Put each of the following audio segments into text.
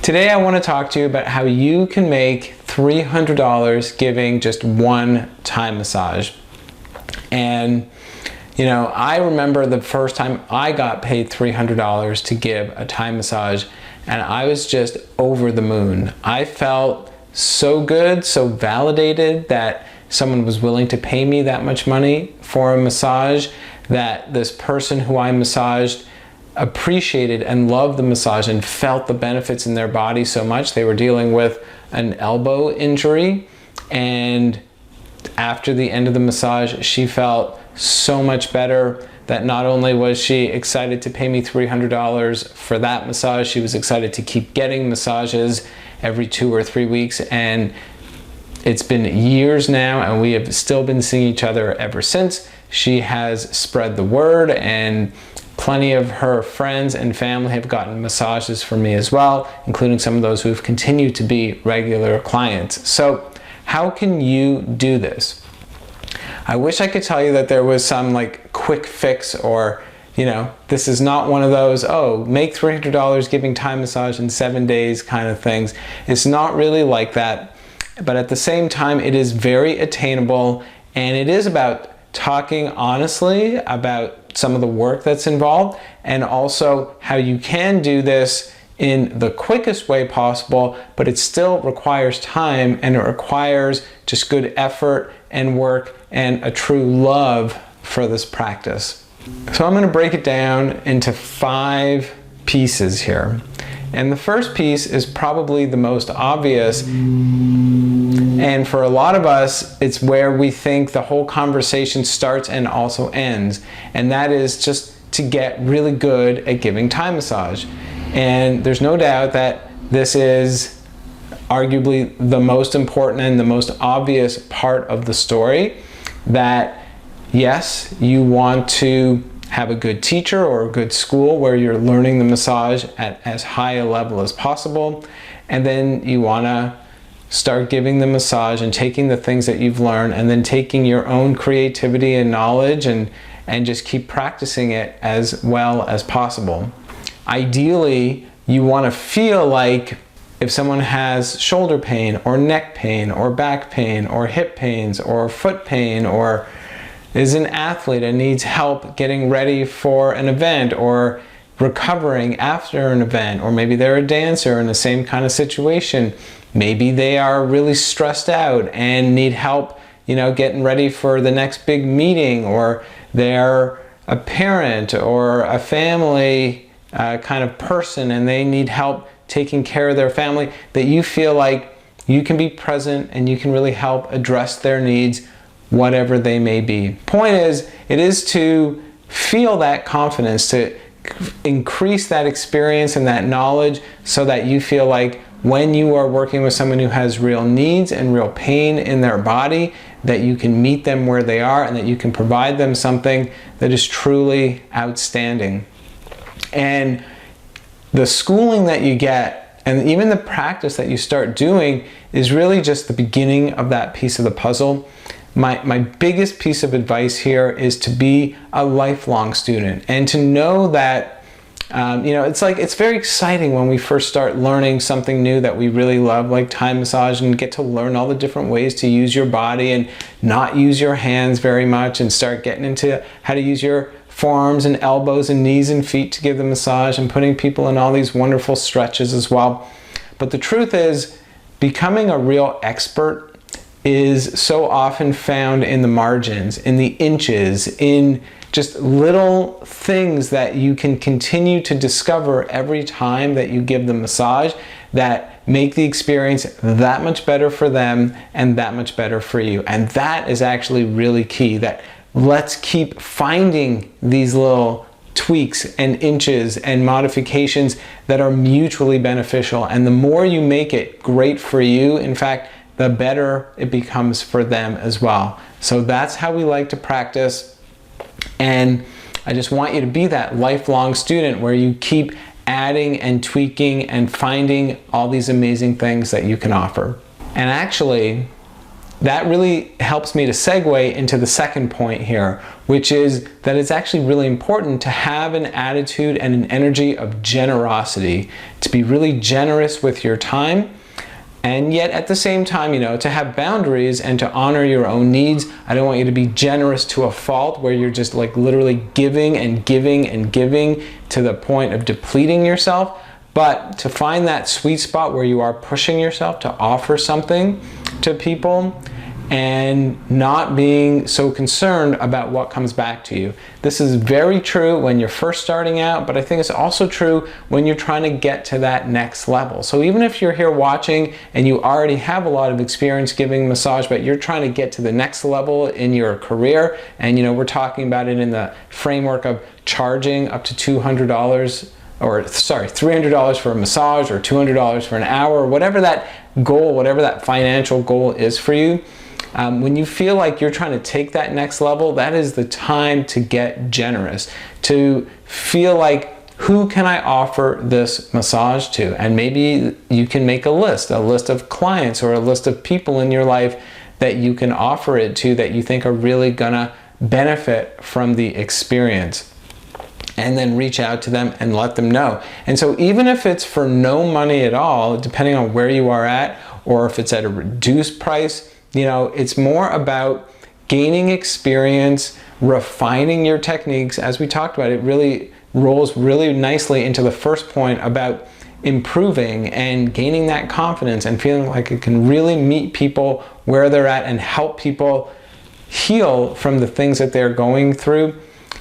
Today I want to talk to you about how you can make $300 giving just one Thai massage. And I remember the first time I got paid $300 to give a Thai massage, and I was just over the moon. I felt so good, so validated that someone was willing to pay me that much money for a massage, that this person who I massaged appreciated and loved the massage and felt the benefits in their body so much. They were dealing with an elbow injury, and after the end of the massage, she felt so much better that not only was she excited to pay me $300 for that massage, she was excited to keep getting massages every 2 or 3 weeks. And it's been years now, and we have still been seeing each other ever since. She has spread the word, and plenty of her friends and family have gotten massages from me as well, including some of those who have continued to be regular clients. So how can you do this? I wish I could tell you that there was some quick fix, or this is not one of those, oh, make $300 giving Thai massage in 7 days kind of things. It's not really like that, but at the same time it is very attainable, and it is about talking honestly about some of the work that's involved, and also how you can do this in the quickest way possible, but it still requires time, and it requires just good effort and work and a true love for this practice. So I'm going to break it down into 5 pieces here. And the first piece is probably the most obvious, and for a lot of us, it's where we think the whole conversation starts and also ends, and that is just to get really good at giving Thai massage. And there's no doubt that this is arguably the most important and the most obvious part of the story, that yes, you want to have a good teacher or a good school where you're learning the massage at as high a level as possible, and then you want to start giving the massage and taking the things that you've learned, and then taking your own creativity and knowledge and just keep practicing it as well as possible. Ideally, you want to feel like if someone has shoulder pain or neck pain or back pain or hip pains or foot pain, or is an athlete and needs help getting ready for an event or recovering after an event, or maybe they're a dancer in the same kind of situation. Maybe they are really stressed out and need help, getting ready for the next big meeting, or they're a parent or a family kind of person and they need help taking care of their family, that you feel like you can be present and you can really help address their needs, whatever they may be. Point is, it is to feel that confidence, to increase that experience and that knowledge, so that you feel like when you are working with someone who has real needs and real pain in their body, that you can meet them where they are and that you can provide them something that is truly outstanding. And the schooling that you get, and even the practice that you start doing, is really just the beginning of that piece of the puzzle. My biggest piece of advice here is to be a lifelong student, and to know that it's very exciting when we first start learning something new that we really love, like Thai massage, and get to learn all the different ways to use your body and not use your hands very much, and start getting into how to use your forearms and elbows and knees and feet to give the massage, and putting people in all these wonderful stretches as well. But the truth is, becoming a real expert is so often found in the margins, in the inches, in just little things that you can continue to discover every time that you give the massage, that make the experience that much better for them and that much better for you. And that is actually really key, that let's keep finding these little tweaks and inches and modifications that are mutually beneficial. And the more you make it great for you, in fact, the better it becomes for them as well. So that's how we like to practice. And I just want you to be that lifelong student where you keep adding and tweaking and finding all these amazing things that you can offer. And actually, that really helps me to segue into the second point here, which is that it's actually really important to have an attitude and an energy of generosity, to be really generous with your time, and yet at the same time, to have boundaries and to honor your own needs. I don't want you to be generous to a fault where you're just like literally giving and giving and giving to the point of depleting yourself, but to find that sweet spot where you are pushing yourself to offer something to people and not being so concerned about what comes back to you. This is very true when you're first starting out, but I think it's also true when you're trying to get to that next level. So even if you're here watching and you already have a lot of experience giving massage, but you're trying to get to the next level in your career, and we're talking about it in the framework of charging up to $200, or sorry, $300 for a massage, or $200 for an hour, whatever that goal, whatever that financial goal is for you. When you feel like you're trying to take that next level, that is the time to get generous, to feel like, who can I offer this massage to? And maybe you can make a list of clients or a list of people in your life that you can offer it to that you think are really gonna benefit from the experience. And then reach out to them and let them know. And so even if it's for no money at all, depending on where you are at, or if it's at a reduced price, it's more about gaining experience, refining your techniques. As we talked about, it really rolls really nicely into the first point about improving and gaining that confidence and feeling like it can really meet people where they're at and help people heal from the things that they're going through.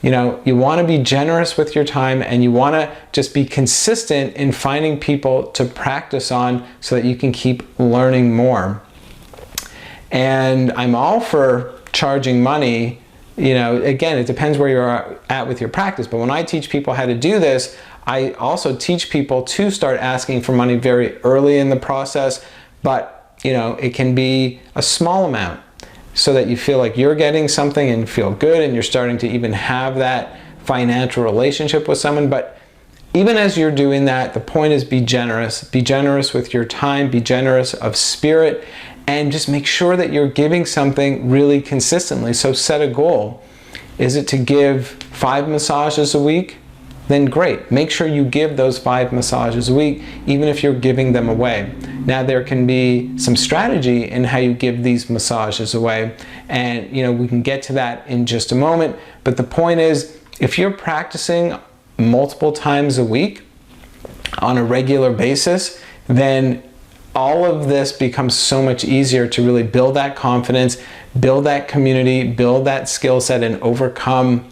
You want to be generous with your time, and you want to just be consistent in finding people to practice on so that you can keep learning more. And I'm all for charging money. Again, it depends where you're at with your practice, but when I teach people how to do this, I also teach people to start asking for money very early in the process, but it can be a small amount so that you feel like you're getting something and feel good, and you're starting to even have that financial relationship with someone. But even as you're doing that, the point is be generous. Be generous with your time, be generous of spirit, and just make sure that you're giving something really consistently. So set a goal. Is it to give 5 massages a week? Then great. Make sure you give those 5 massages a week, even if you're giving them away. Now there can be some strategy in how you give these massages away, and we can get to that in just a moment. But the point is, if you're practicing multiple times a week on a regular basis, then all of this becomes so much easier to really build that confidence, build that community, build that skill set, and overcome,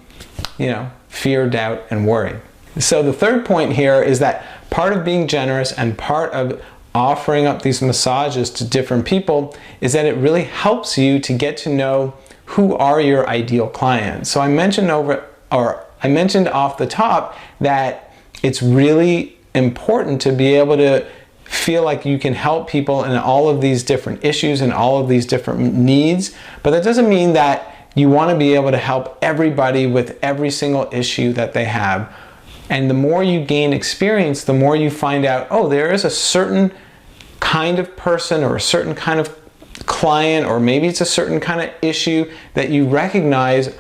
fear, doubt, and worry. So the third point here is that part of being generous and part of offering up these massages to different people is that it really helps you to get to know who are your ideal clients. So I mentioned off the top that it's really important to be able to feel like you can help people in all of these different issues and all of these different needs, but that doesn't mean that you want to be able to help everybody with every single issue that they have. And the more you gain experience, the more you find out, oh, there is a certain kind of person or a certain kind of client, or maybe it's a certain kind of issue that you recognize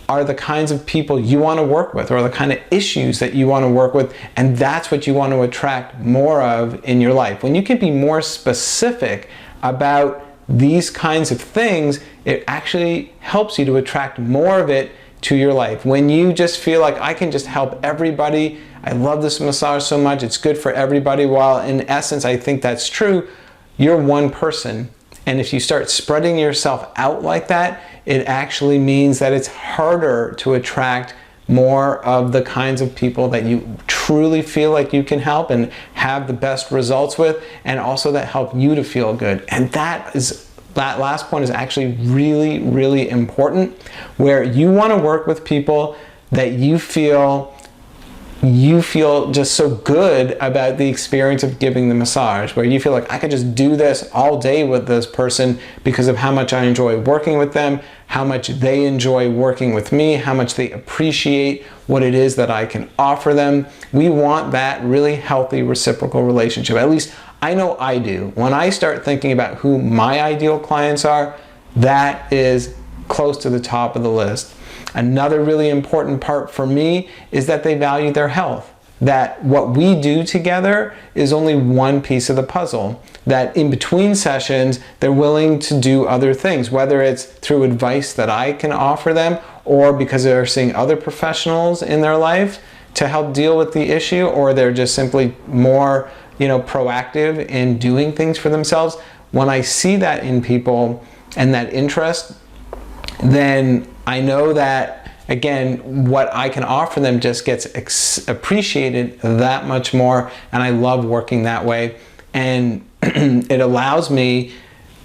are the kinds of people you want to work with, or the kind of issues that you want to work with, and that's what you want to attract more of in your life. When you can be more specific about these kinds of things, it actually helps you to attract more of it to your life. When you just feel like, I can just help everybody, I love this massage so much, it's good for everybody, while in essence I think that's true, you're one person. And if you start spreading yourself out like that, it actually means that it's harder to attract more of the kinds of people that you truly feel like you can help and have the best results with, and also that help you to feel good. And that last point is actually really, really important, where you want to work with people that you feel just so good about the experience of giving the massage, where you feel like, I could just do this all day with this person because of how much I enjoy working with them, how much they enjoy working with me, how much they appreciate what it is that I can offer them. We want that really healthy reciprocal relationship. At least I know I do. When I start thinking about who my ideal clients are, that is close to the top of the list. Another really important part for me is that they value their health. That what we do together is only one piece of the puzzle. That in between sessions, they're willing to do other things, whether it's through advice that I can offer them or because they're seeing other professionals in their life to help deal with the issue, or they're just simply more, proactive in doing things for themselves. When I see that in people and that interest, then I know that, again, what I can offer them just gets appreciated that much more, and I love working that way. And it allows me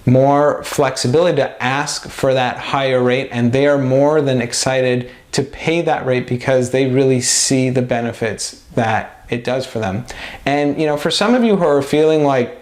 more flexibility to ask for that higher rate, and they are more than excited to pay that rate because they really see the benefits that it does for them. And for some of you who are feeling like,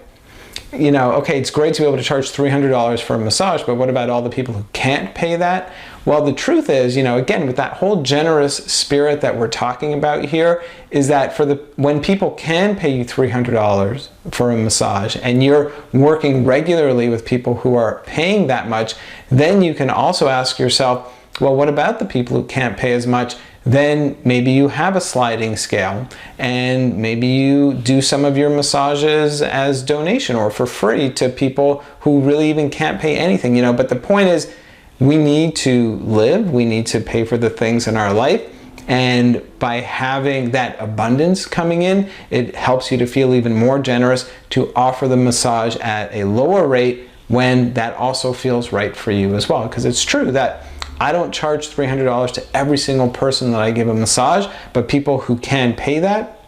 okay, it's great to be able to charge $300 for a massage, but what about all the people who can't pay that? Well, the truth is, again, with that whole generous spirit that we're talking about here, is that when people can pay you $300 for a massage and you're working regularly with people who are paying that much, then you can also ask yourself, well, what about the people who can't pay as much? Then maybe you have a sliding scale and maybe you do some of your massages as donation or for free to people who really even can't pay anything, but the point is, we need to live, we need to pay for the things in our life, and by having that abundance coming in, it helps you to feel even more generous to offer the massage at a lower rate when that also feels right for you as well. Because it's true that I don't charge $300 to every single person that I give a massage, but people who can pay that,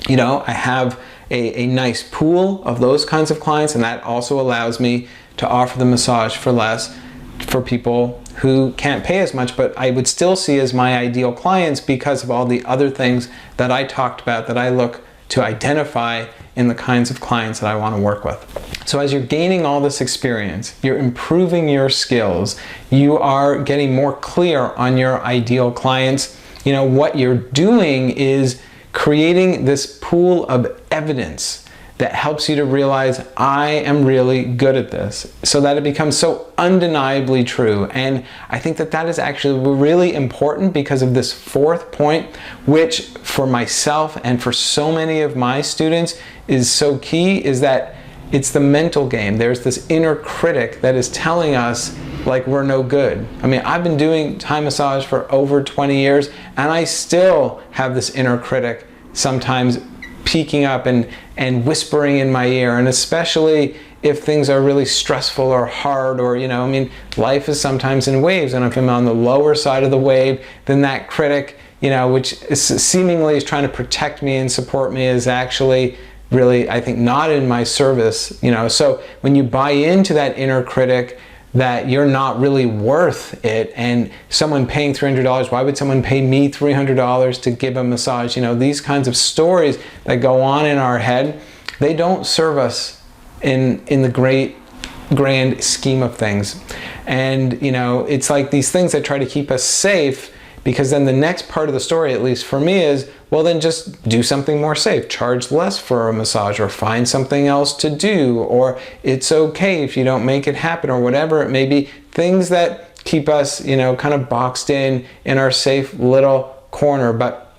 I have a nice pool of those kinds of clients, and that also allows me to offer the massage for less for people who can't pay as much, but I would still see as my ideal clients because of all the other things that I talked about that I look to identify in the kinds of clients that I want to work with. So as you're gaining all this experience, you're improving your skills, you are getting more clear on your ideal clients, what you're doing is creating this pool of evidence that helps you to realize I am really good at this, so that it becomes so undeniably true. And I think that is actually really important because of this fourth point, which for myself and for so many of my students is so key, is that it's the mental game. There's this inner critic that is telling us like we're no good. I mean, I've been doing Thai massage for over 20 years and I still have this inner critic sometimes peeking up and whispering in my ear, and especially if things are really stressful or hard, or life is sometimes in waves, and if I'm on the lower side of the wave, then that critic, which is seemingly is trying to protect me and support me, is actually really, I think, not in my service. So when you buy into that inner critic that you're not really worth it, and someone paying $300, why would someone pay me $300 to give a massage? These kinds of stories that go on in our head, they don't serve us in the grand scheme of things. And it's like these things that try to keep us safe, because then the next part of the story, at least for me, is, well, then just do something more safe. Charge less for a massage, or find something else to do, or it's okay if you don't make it happen, or whatever it may be. Things that keep us, kind of boxed in our safe little corner. But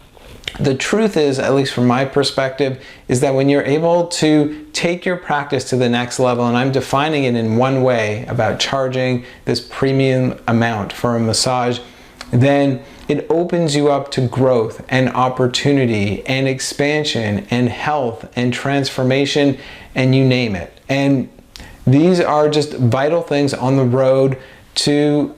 the truth is, at least from my perspective, is that when you're able to take your practice to the next level, and I'm defining it in one way about charging this premium amount for a massage, then it opens you up to growth and opportunity and expansion and health and transformation, and you name it. And these are just vital things on the road to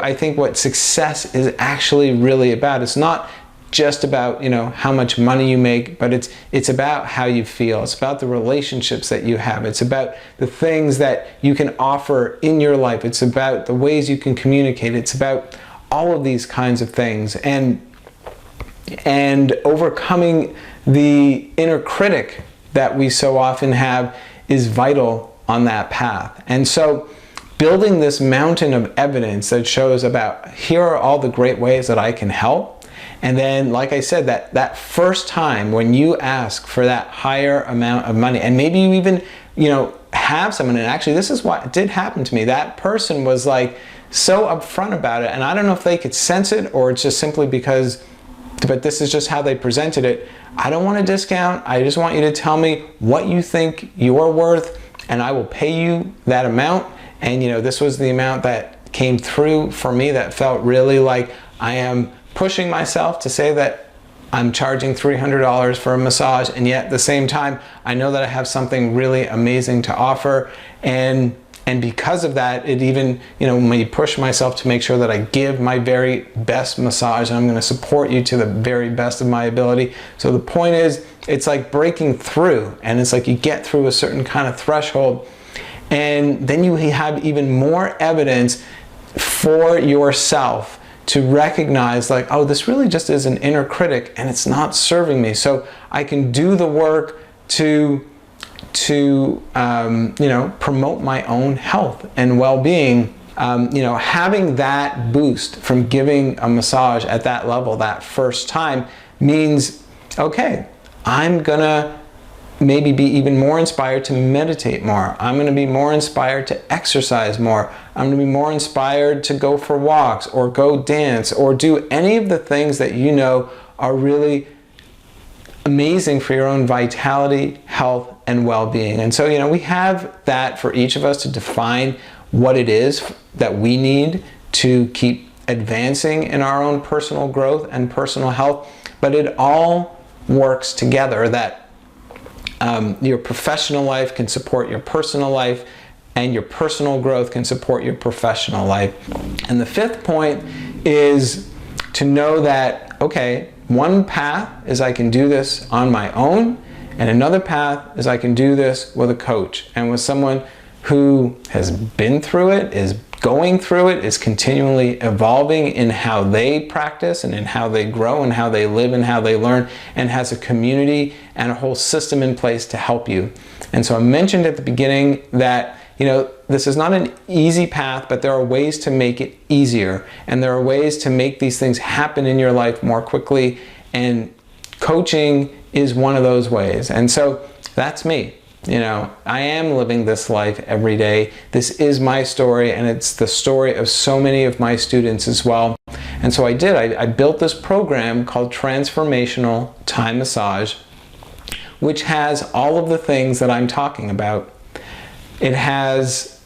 I think what success is actually really about. It's not just about how much money you make, but it's about how you feel. It's about the relationships that you have. It's about the things that you can offer in your life. It's about the ways you can communicate. It's about all of these kinds of things, and overcoming the inner critic that we so often have is vital on that path. And so building this mountain of evidence that shows about here are all the great ways that I can help. And then, like I said, that first time when you ask for that higher amount of money, and maybe you even, have someone, and actually this is what did happen to me. That person was like so upfront about it, and I don't know if they could sense it or it's just simply because, but this is just how they presented it. I don't want a discount. I just want you to tell me what you think you're worth, and I will pay you that amount. And this was the amount that came through for me that felt really like I am pushing myself to say that I'm charging $300 for a massage, and yet at the same time I know that I have something really amazing to offer, and because of that, it even, when you push myself to make sure that I give my very best massage, and I'm going to support you to the very best of my ability. So the point is, it's like breaking through, and it's like you get through a certain kind of threshold, and then you have even more evidence for yourself to recognize, like, oh, this really just is an inner critic and it's not serving me. So I can do the work to promote my own health and well-being. Having that boost from giving a massage at that level that first time means, okay, I'm gonna maybe be even more inspired to meditate more. I'm going to be more inspired to exercise more. I'm going to be more inspired to go for walks or go dance or do any of the things that are really amazing for your own vitality, health, and well-being. And so, we have that for each of us to define what it is that we need to keep advancing in our own personal growth and personal health. But it all works together, that your professional life can support your personal life, and your personal growth can support your professional life. And the fifth point is to know that, okay, one path is I can do this on my own, and another path is I can do this with a coach and with someone who has been through it, is going through it, is continually evolving in how they practice and in how they grow and how they live and how they learn, and has a community and a whole system in place to help you. And so I mentioned at the beginning that this is not an easy path, but there are ways to make it easier, and there are ways to make these things happen in your life more quickly, and coaching is one of those ways. And so that's me. I am living this life every day. This is my story, and it's the story of so many of my students as well. And so I built this program called Transformational Thai Massage, which has all of the things that I'm talking about. It has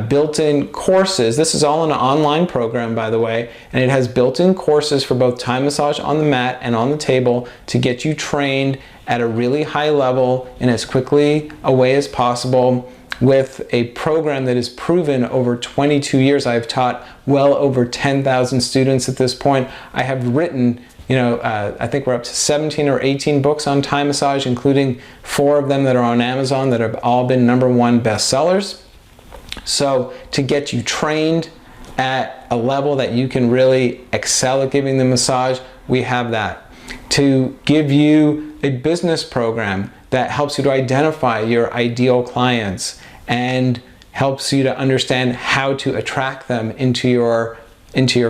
built-in courses. This is all an online program, by the way, and it has built-in courses for both Thai massage on the mat and on the table to get you trained at a really high level in as quickly a way as possible, with a program that is proven over 22 years. I've taught well over 10,000 students at this point. I have written, I think we're up to 17 or 18 books on Thai massage, including 4 of them that are on Amazon that have all been #1 bestsellers. So to get you trained at a level that you can really excel at giving the massage, we have that. To give you a business program that helps you to identify your ideal clients and helps you to understand how to attract them into your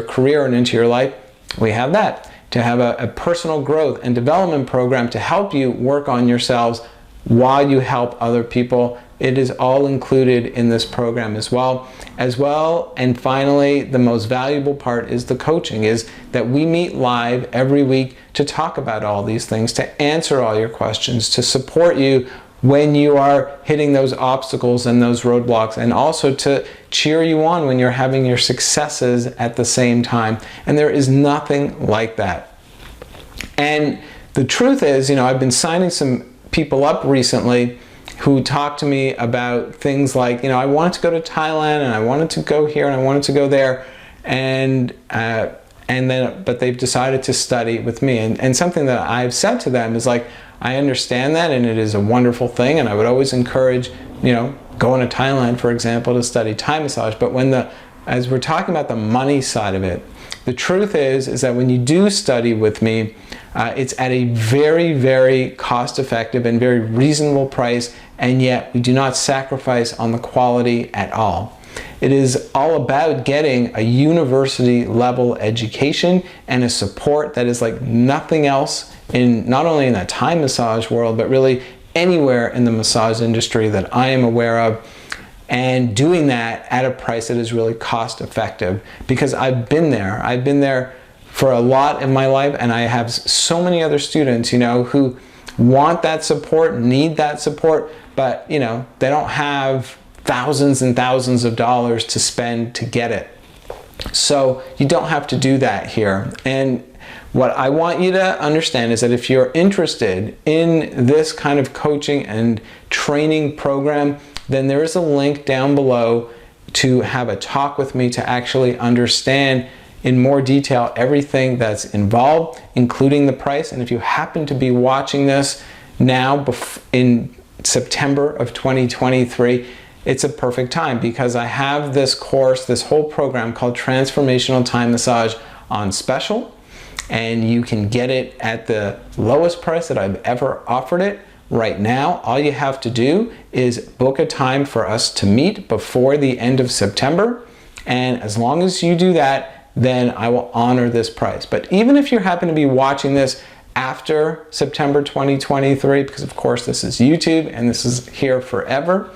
career and into your life, we have that. To have a personal growth and development program to help you work on yourselves while you help other people. It is all included in this program as well. And finally, the most valuable part is the coaching, is that we meet live every week to talk about all these things, to answer all your questions, to support you when you are hitting those obstacles and those roadblocks, and also to cheer you on when you're having your successes at the same time. And there is nothing like that. And the truth is, I've been signing some people up recently who talked to me about things like, I wanted to go to Thailand, and I wanted to go here, and I wanted to go there, but they've decided to study with me. And something that I've said to them is like, I understand that, and it is a wonderful thing, and I would always encourage, going to Thailand, for example, to study Thai massage. But as we're talking about the money side of it, the truth is that when you do study with me, it's at a very, very cost-effective and very reasonable price, and yet we do not sacrifice on the quality at all. It is all about getting a university level education and a support that is like nothing else in, not only in the Thai massage world, but really anywhere in the massage industry that I am aware of, and doing that at a price that is really cost effective, because I've been there. I've been there for a lot in my life, and I have so many other students, you know, who want that support, need that support, but you know, they don't have thousands and thousands of dollars to spend to get it. So you don't have to do that here. And what I want you to understand is that if you're interested in this kind of coaching and training program, then there is a link down below to have a talk with me to actually understand in more detail everything that's involved, including the price. And if you happen to be watching this now in September of 2023, it's a perfect time, because I have this course, this whole program called Transformational Thai Massage on special, and you can get it at the lowest price that I've ever offered it. Right now, all you have to do is book a time for us to meet before the end of September, and as long as you do that, then I will honor this price. But even if you happen to be watching this after September 2023, because of course this is YouTube and this is here forever,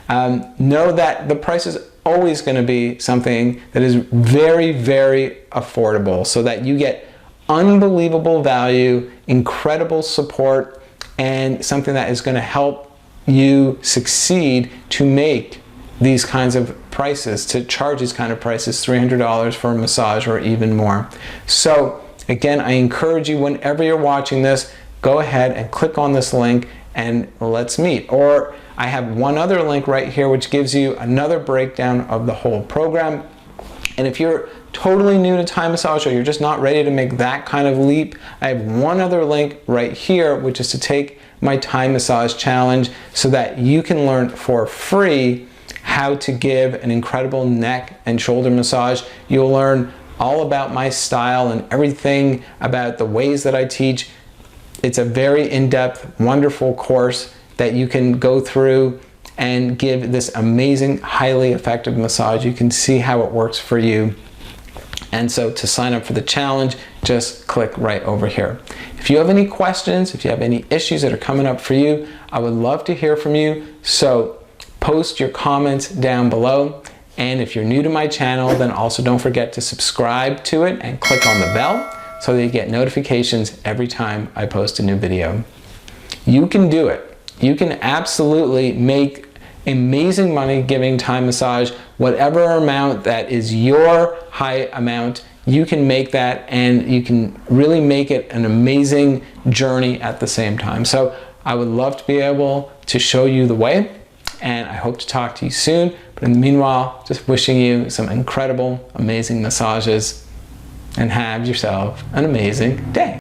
know that the price is always going to be something that is very, very affordable, so that you get unbelievable value, incredible support, and something that is going to help you succeed to make these kinds of prices, to charge these kind of prices, $300 for a massage or even more. So again, I encourage you, whenever you're watching this, go ahead and click on this link and let's meet. Or I have one other link right here which gives you another breakdown of the whole program. And if you're totally new to Thai massage, or you're just not ready to make that kind of leap, I have one other link right here, which is to take my Thai massage challenge, so that you can learn for free how to give an incredible neck and shoulder massage. You'll learn all about my style and everything about the ways that I teach. It's a very in-depth, wonderful course that you can go through and give this amazing, highly effective massage. You can see how it works for you. And so to sign up for the challenge, just click right over here. If you have any questions, if you have any issues that are coming up for you, I would love to hear from you. So post your comments down below. And if you're new to my channel, then also don't forget to subscribe to it and click on the bell so that you get notifications every time I post a new video. You can do it. You can absolutely make amazing money giving Thai massage. Whatever amount that is your high amount, you can make that, and you can really make it an amazing journey at the same time. So I would love to be able to show you the way, and I hope to talk to you soon. But in the meanwhile, just wishing you some incredible, amazing massages, and have yourself an amazing day.